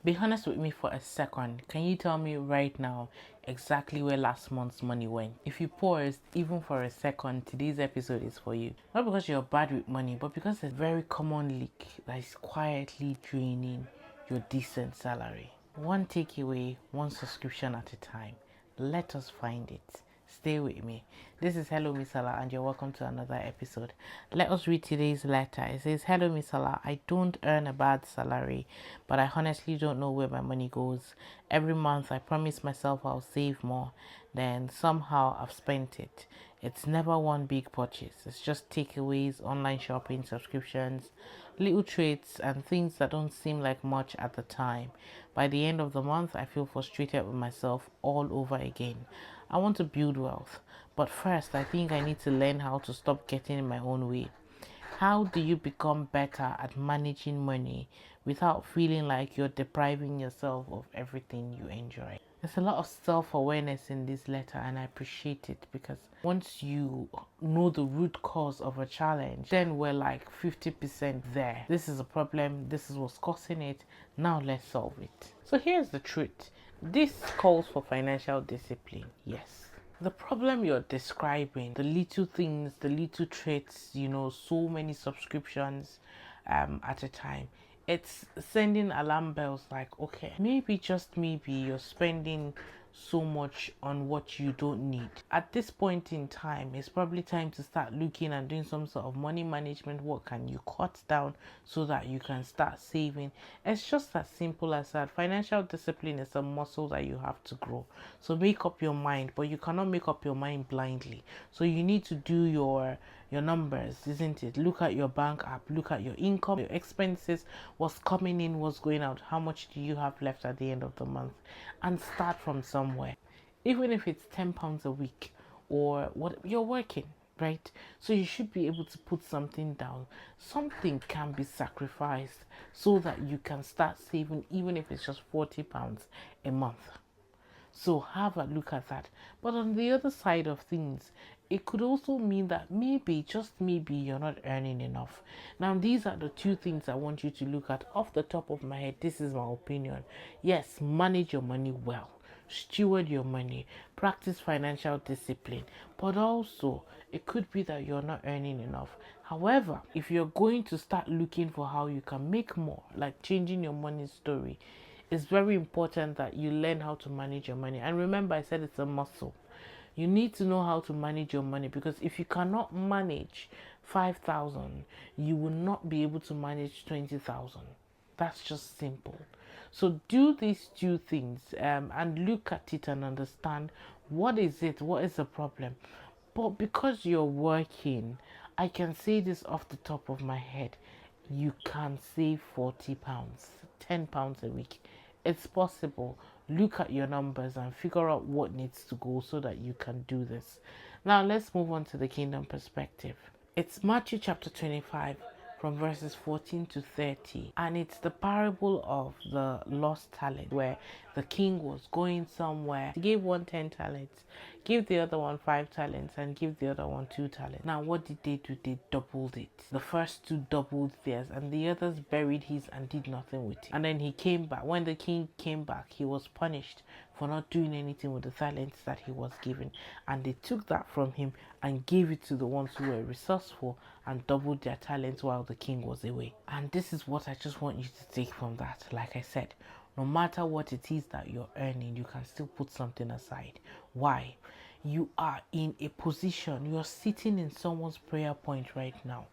Be honest with me for a second. Can you tell me right now exactly where last month's money went? If you paused even for a second, today's episode is for you. Not because you're bad with money, but because it's a very common leak that is quietly draining your decent salary. One takeaway, one subscription at a time. Let us find it. Stay with me. This is Hello Misola, and you're welcome to another episode. Let us read today's letter. It says, Hello Misola, I don't earn a bad salary, but I honestly don't know where my money goes. Every month I promise myself I'll save more, then somehow I've spent it. It's never one big purchase. It's just takeaways, online shopping, subscriptions, little treats, and things that don't seem like much at the time. By the end of the month, I feel frustrated with myself all over again. I want to build wealth, but first, I think I need to learn how to stop getting in my own way. How do you become better at managing money without feeling like you're depriving yourself of everything you enjoy? There's a lot of self-awareness in this letter, and I appreciate it because once you know the root cause of a challenge, then we're like 50% there. This is a problem, this is what's causing it, now let's solve it. So here's the truth. This calls for financial discipline, yes. The problem you're describing, the little things, the little traits, so many subscriptions at a time, it's sending alarm bells like, okay, maybe, just maybe, you're spending so much on what you don't need. At this point in time, it's probably time to start looking and doing some sort of money management work. Can you cut down so that you can start saving? It's just as simple as that. Financial discipline is a muscle that you have to grow. So make up your mind, but you cannot make up your mind blindly. So you need to do your numbers, isn't it? Look at your bank app, look at your income, your expenses, what's coming in, what's going out, how much do you have left at the end of the month, and start from somewhere. Even if it's £10 a week or what you're working, right? So you should be able to put something down. Something can be sacrificed so that you can start saving, even if it's just £40 a month. So have a look at that. But on the other side of things, it could also mean that maybe, just maybe, you're not earning enough. Now, these are the two things I want you to look at off the top of my head. This is my opinion. Yes, manage your money well. Steward your money. Practice financial discipline. But also, it could be that you're not earning enough. However, if you're going to start looking for how you can make more, like changing your money story, it's very important that you learn how to manage your money. And remember, I said it's a muscle. You need to know how to manage your money, because if you cannot manage 5,000, you will not be able to manage 20,000. That's just simple. So do these two things and look at it and understand what is it, what is the problem. But because you're working, I can say this off the top of my head, you can save £40, £10 a week. It's possible. Look at your numbers and figure out what needs to go so that you can do this. Now let's move on to the kingdom perspective. It's Matthew chapter 25 from verses 14 to 30, and it's the parable of the lost talent, where the king was going somewhere. He gave one 10 talents, give the other one 5 talents, and give the other one 2 talents. Now what did they do? They doubled it. The first two doubled theirs, and the others buried his and did nothing with it. And then he came back. When the king came back, he was punished for not doing anything with the talents that he was given, and they took that from him and gave it to the ones who were resourceful and doubled their talents while the king was away. And this is what I just want you to take from that. Like I said, no matter what it is that you're earning, you can still put something aside. Why? You are in a position, you're sitting in someone's prayer point right now.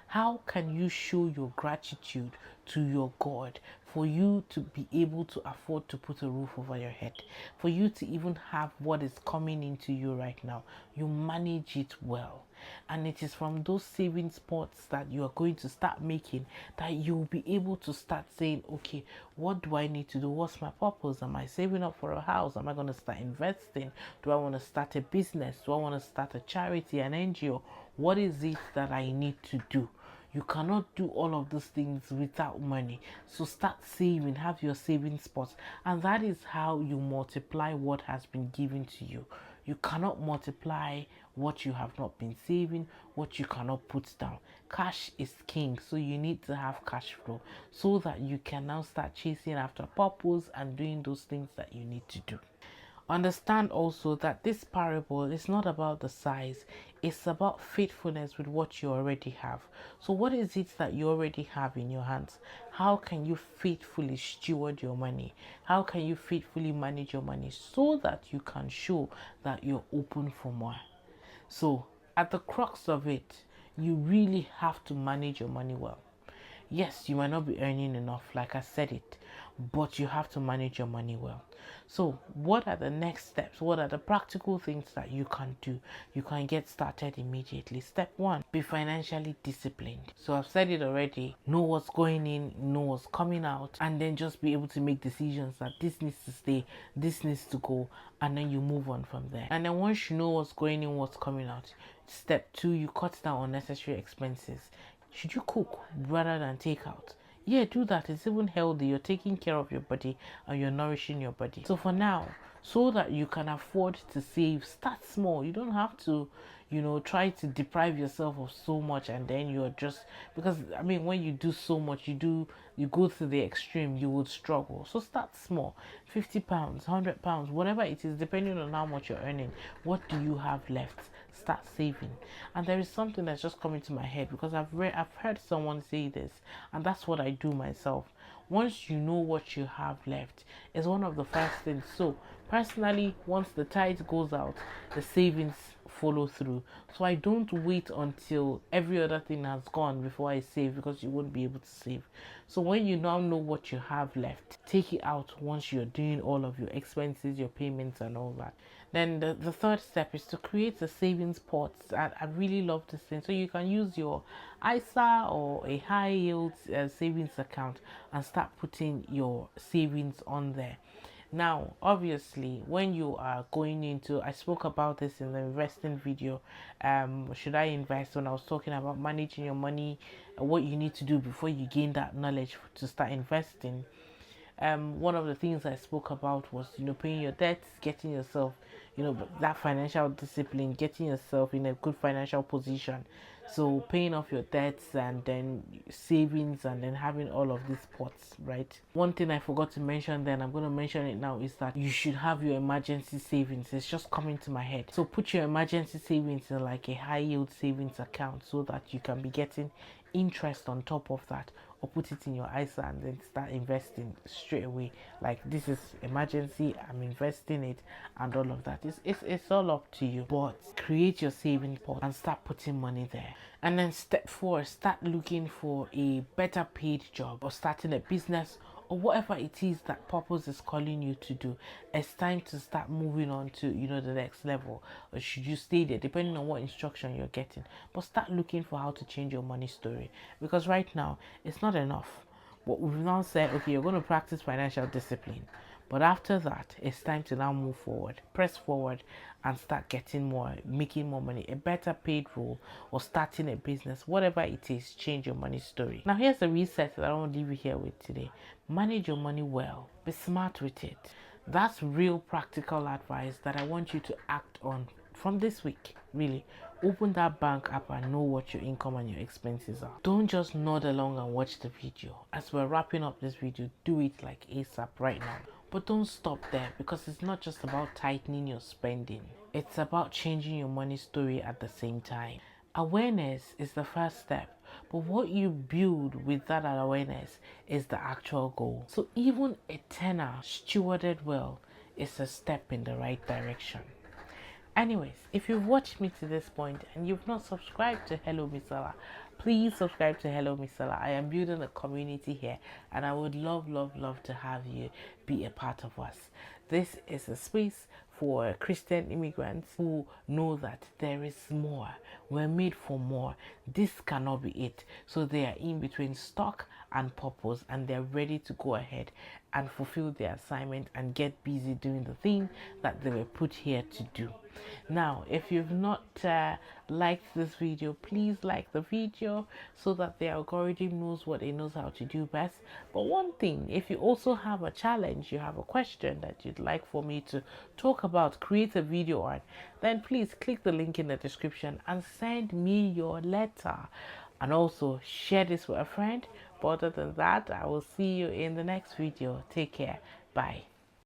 How can you show your gratitude to your God for you to be able to afford to put a roof over your head, for you to even have what is coming into you right now? You manage it well. And it is from those saving spots that you are going to start making that you'll be able to start saying, okay, what do I need to do? What's my purpose? Am I saving up for a house? Am I going to start investing? Do I want to start a business? Do I want to start a charity, an NGO? What is it that I need to do? You cannot do all of those things without money. So start saving, have your saving spots. And that is how you multiply what has been given to you. You cannot multiply what you have not been saving, what you cannot put down. Cash is king, so you need to have cash flow so that you can now start chasing after purpose and doing those things that you need to do. Understand also that this parable is not about the size, it's about faithfulness with what you already have. So, what is it that you already have in your hands? How can you faithfully steward your money? How can you faithfully manage your money so that you can show that you're open for more? So, at the crux of it, you really have to manage your money well. Yes, you might not be earning enough, like I said it, but you have to manage your money well. So, what are the next steps? What are the practical things that you can do? You can get started immediately. Step one, be financially disciplined. So, I've said it already. Know what's going in, know what's coming out, and then just be able to make decisions that this needs to stay, this needs to go, and then you move on from there. And then once you know what's going in, what's coming out, step two, you cut down unnecessary expenses. Should you cook rather than take out? Yeah, do that. It's even healthy. You're taking care of your body and you're nourishing your body. So for now, so that you can afford to save, start small. You don't have to, try to deprive yourself of so much and then you're just, because when you do so much, you go to the extreme, you would struggle. So start small. 50 pounds, 100 pounds, whatever it is, depending on how much you're earning. What do you have left? Start saving. And there is something that's just coming to my head because I've heard someone say this, and that's what I do myself. Once you know what you have left, is one of the first things. So personally, once the tithe goes out, the savings follow through. So I don't wait until every other thing has gone before I save, because you won't be able to save. So when you now know what you have left, take it out once you're doing all of your expenses, your payments and all that. Then the third step is to create a savings pot. I really love this thing. So you can use your ISA or a high yield savings account and start putting your savings on there. Now, obviously, when you are going into, I spoke about this in the investing video, should I invest, when I was talking about managing your money, what you need to do before you gain that knowledge to start investing. One of the things I spoke about was, paying your debts, getting yourself, that financial discipline, getting yourself in a good financial position. So paying off your debts and then savings and then having all of these pots, right? One thing I forgot to mention then, I'm going to mention it now, is that you should have your emergency savings. It's just coming to my head. So put your emergency savings in like a high yield savings account so that you can be getting interest on top of that, or put it in your ISA and then start investing straight away. Like, this is emergency, I'm investing it, and all of that. It's all up to you, but create your saving pot and start putting money there. And then step 4, start looking for a better paid job or starting a business or whatever it is that purpose is calling you to do. It's time to start moving on to the next level, or should you stay there, depending on what instruction you're getting. But start looking for how to change your money story, because right now it's not enough. But we've now said, okay, you're going to practice financial discipline, but after that, it's time to now move forward, press forward, and start getting more, making more money, a better paid role, or starting a business, whatever it is. Change your money story. Now, here's the reset that I want to leave you here with today. Manage your money well. Be smart with it. That's real practical advice that I want you to act on from this week. Really, open that bank app and know what your income and your expenses are. Don't just nod along and watch the video. As we're wrapping up this video, do it like ASAP right now. But don't stop there, because it's not just about tightening your spending. It's about changing your money story at the same time. Awareness is the first step, but what you build with that awareness is the actual goal. So even a tenner stewarded well is a step in the right direction. Anyways, if you've watched me to this point and you've not subscribed to Hello Misola, please subscribe to Hello Misola. I am building a community here and I would love to have you be a part of us. This is a space for Christian immigrants who know that there is more. We're made for more. This cannot be it. So they are in between stock and purpose, and they're ready to go ahead and fulfill their assignment and get busy doing the thing that they were put here to do. Now, if you've not liked this video, please like the video so that the algorithm knows what it knows how to do best. But one thing, if you also have a challenge, you have a question that you'd like for me to talk about, create a video on, then please click the link in the description and send me your letter. And also share this with a friend. But other than that, I will see you in the next video. Take care. Bye.